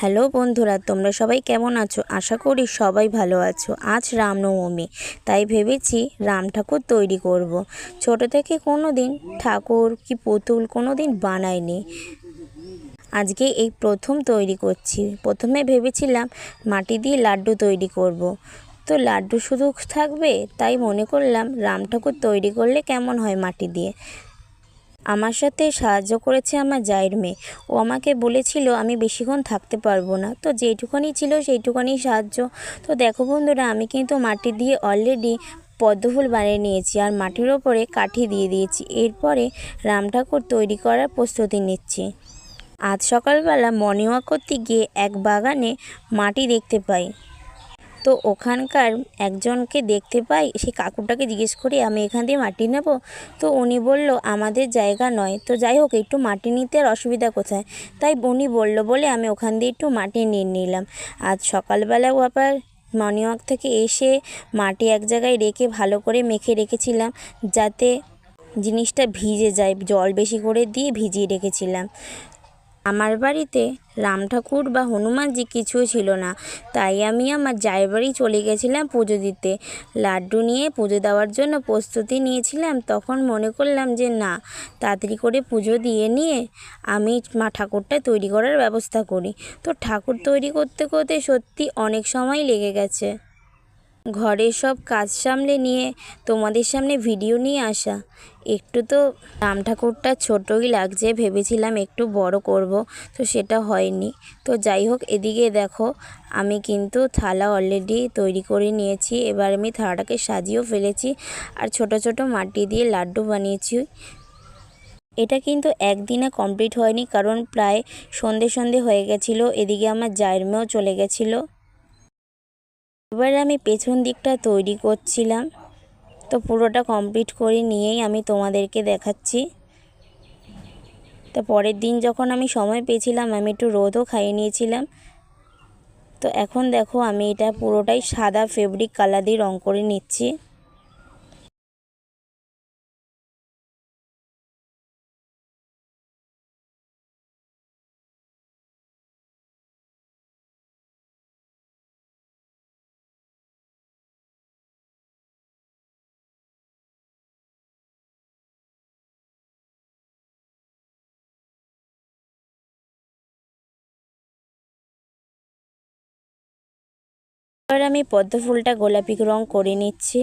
Hello বন্ধুরা, তোমরা সবাই কেমন আছো? আশা করি সবাই ভালো আছো। আজ রামনবমী, তাই ভেবেছি রাম ঠাকুর তৈরি করব। ছোট থেকে কোনো দিন ঠাকুর কি পুতুল কোনো দিন বানাইনি, আজকে এই প্রথম তৈরি করছি। প্রথমে ভেবেছিলাম মাটি দিয়ে লাড্ডু তৈরি করব। তো লাড্ডু শুধু থাকবে, তাই মনে করলাম রাম ঠাকুর তৈরি করলে কেমন হয় মাটি দিয়ে। আমার সাথে সাহায্য করেছে আমার জায়ের মেয়ে। ও আমাকে বলেছিল আমি বেশিক্ষণ থাকতে পারবো না, তো যেটুখানি ছিল সেইটুখানি সাহায্য। তো দেখো বন্ধুরা, আমি কিন্তু মাটি দিয়ে অলরেডি পদ্মফুল বানিয়ে নিয়েছি আর মাটির ওপরে কাঠি দিয়ে দিয়েছি। এরপরে রাম ঠাকুর তৈরি করার প্রস্তুতি নিচ্ছি। আজ সকালবেলা মর্নিং ওয়াক করতে গিয়ে এক বাগানে মাটি দেখতে পাই। তো ওখানকার একজনকে দেখতে পাই, সেই কাকুটাকে জিজ্ঞেস করি আমি এখান দিয়ে মাটি নেব। তো উনি বলল আমাদের জায়গা নয়। তো যাই হোক, একটু মাটি নিতে আর অসুবিধা কোথায়, তাই উনি বলল বলে আমি ওখান দিয়ে একটু মাটি নিয়ে নিলাম। আজ সকালবেলাও আবার মর্নিং ওয়াক থেকে এসে মাটি এক জায়গায় রেখে ভালো করে মেখে রেখেছিলাম, যাতে জিনিসটা ভিজে যায়। জল বেশি করে দিয়ে ভিজিয়ে রেখেছিলাম। আমার বাড়িতে রাম ঠাকুর বা হনুমানজি কিছুই ছিল না, তাই আমি আমার জায়ের বাড়ি চলে গেছিলাম পুজো দিতে। লাড্ডু নিয়ে পুজো দেওয়ার জন্য প্রস্তুতি নিয়েছিলাম। তখন মনে করলাম যে না, তাড়াতাড়ি করে পুজো দিয়ে নিয়ে আমি মা ঠাকুরটা তৈরি করার ব্যবস্থা করি। তো ঠাকুর তৈরি করতে করতে সত্যি অনেক সময় লেগে গেছে। ঘরের সব কাজ সামলে নিয়ে তোমাদের সামনে ভিডিও নিয়ে আসা। একটু তো রাম ঠাকুরটা ছোটই লাগছে, ভেবেছিলাম একটু বড় করব, তো সেটা হয়নি। তো যাই হোক, এদিকে দেখো আমি কিন্তু থালা অলরেডি তৈরি করে নিয়েছি। এবার আমি থালাটাকে সাজিয়েও ফেলেছি আর ছোট ছোট মাটি দিয়ে লাড্ডু বানিয়েছি। এটা কিন্তু একদিনে কমপ্লিট হয়নি, কারণ প্রায় সন্ধে সন্ধে হয়ে গেছিলো। এদিকে আমার জায়ের মেয়েও চলে গেছিলো। এবার আমি পেছন দিকটা তৈরি করছিলাম। তো পুরোটা কমপ্লিট করে নিয়েই আমি তোমাদেরকে দেখাচ্ছি। তো পরের দিন যখন আমি সময় পেয়েছিলাম, আমি একটু রোদও খাইয়ে নিয়েছিলাম। তো এখন দেখো আমি এটা পুরোটাই সাদা ফেব্রিক কালার দিয়ে রং করে নিচ্ছি। এবার আমি পদ্ম ফুলটা গোলাপি রং করে নিচ্ছি।